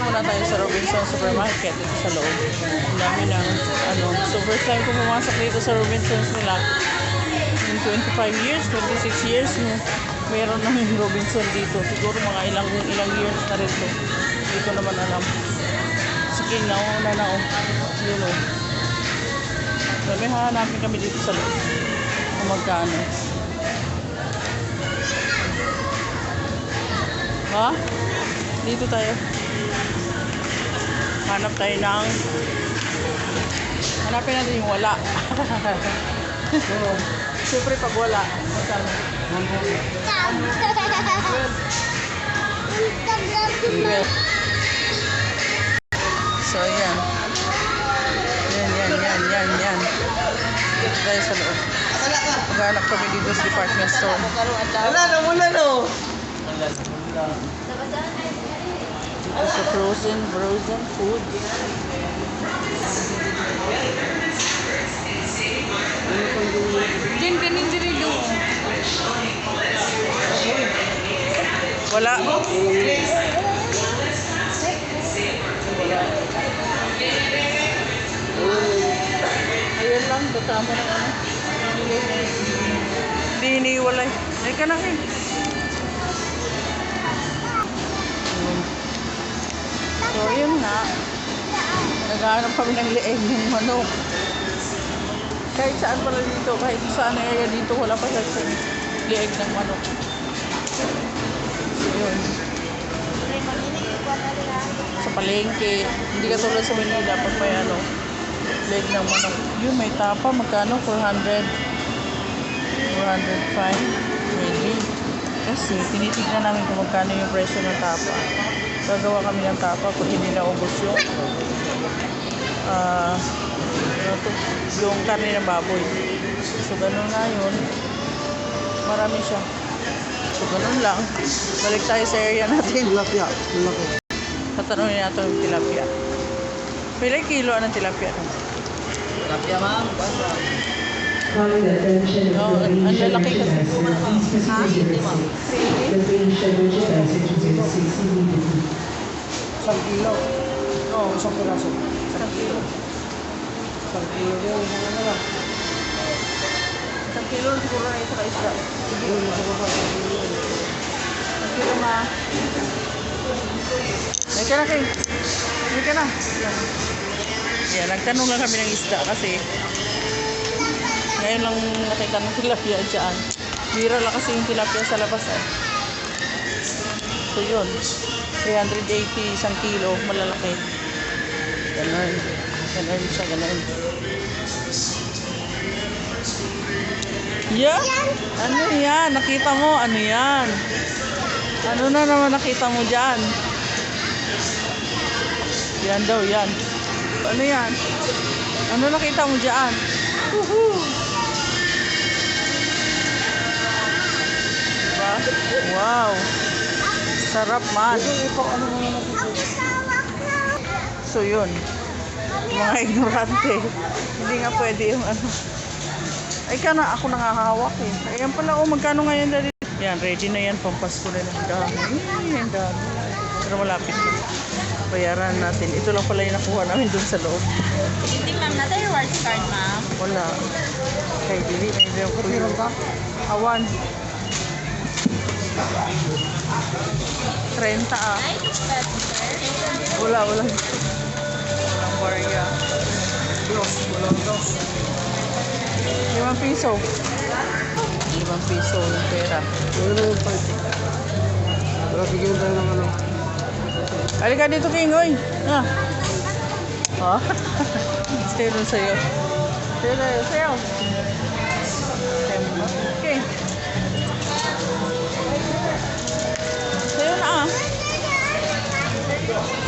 muna tayo sa Robinson Supermarket dito sa loob. Ang dami ng So first time ko pumasok dito sa Robinsons nila. In 25 years, 26 years no, meron ng Robinson dito. Siguro mga ilang years na rin to. Hindi ko naman alam. Sige, nauna na oh. Yun oh. So, may hahanapin kami dito sa loob. Kung magkano. Ha? Dito tayo. Hanap tayo ng hanapin natin yung wala. Siyempre pag wala, magkano? So, ayan. Yan. Dito tayo sa loob. Maghanap kami dito sa department store. Wala no. Dito sa frozen food. Ganin dito. Wala. Ayan lang, kasama ng ano. Hindi iniwalay. Ay ka na kayo. So, yun na. Naghahanap kami ng leeg ng manok. Kahit saan pala dito, kahit saan area dito, wala pa sa leeg ng manok. So, yun. Sa palengke, hindi ka tulad sa Manila pag may leg ng manok. Yun, may tapa, magkano? 400. 405. Maybe. Kasi, tinitignan namin kung magkano yung presyo ng tapa. Gagawa kami ng tapa kung hindi naubos yung karne ng baboy. So, ganun nga yun. Marami siya. So, ganun lang. Balik tayo sa area natin. Tilapia. Tatanungin natin yung tilapia. Pila kilo ng tilapia? Tilapia, ma'am. Ang lalaki kasi. Ha? Isang kilo. Oo, isang piraso. Isang kilo. Isang kilo yun. Isang kilo siguro na isa ka-isda. Isang kilo ma. May ka na kayo. May ka na. Yan, nagtanong lang kami ng isda kasi ngayon lang nakita ng tilapia dyan. Bira lang kasi yung tilapia sa labas eh. So yun, 380 isang kilo, malalaki. Ganun siya, ganun. Yeah? Ano yan? Nakita mo? Ano yan? Ano na naman nakita mo dyan? Yan daw, yan. Ano yan? Ano nakita mo dyan? Woohoo! Diba? Wow! Sarap man. So yun. Mga ignorante. Hindi nga pwede yung ano. Ay ka na, ako nakahawak eh. Ayan pala, magkano ngayon dali? Yan, ready na yan. Pampasko na ng dami. Ang dami. Pero malapit na. Bayaran natin. Ito lang pala yung nakuha namin dun sa loob. Hindi ma'am, nata yung rewards card ma'am. Wala. Kay Dili, may video ko yun. Awan. 30 ah. Wala. Walang barya. Walang dos. 5 piso. 5 piso yung pera. Wala yung 5. Wala, bigyan tayo ng ano. Halika dito, King, oy. Ah. Oh. Sayo nun sa'yo. Sayo. Okay. Sayo na ah.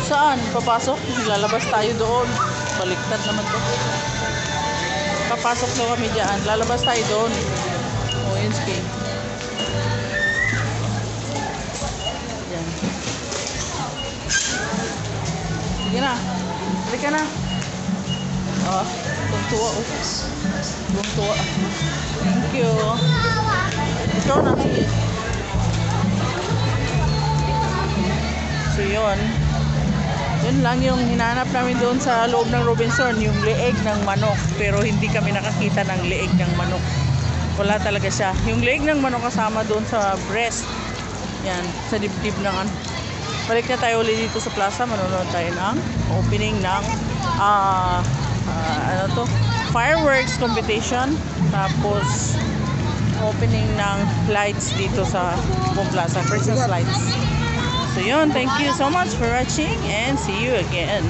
Saan? Papasok? Lalabas tayo doon. Baliktad naman to. Papasok daw kami dyan. Lalabas tayo doon. Oh, yun si King. Yan. Sige na. Halika na. Oh, tuntua oh. Tuntua. Thank you. Ikaw na. Sige. So yun. yun lang yung hinanap namin doon sa loob ng Robinson, yung leeg ng manok. Pero hindi kami nakakita ng leeg ng manok. Wala talaga siya. Yung leeg ng manok kasama doon sa breast. Yan, sa dibdib ng ano. Balik na tayo ulit dito sa plaza. Manonood tayo ng opening ng ano to? Fireworks competition. Tapos opening ng lights dito sa buong plaza. Christmas lights. So yun, thank you so much for watching and see you again.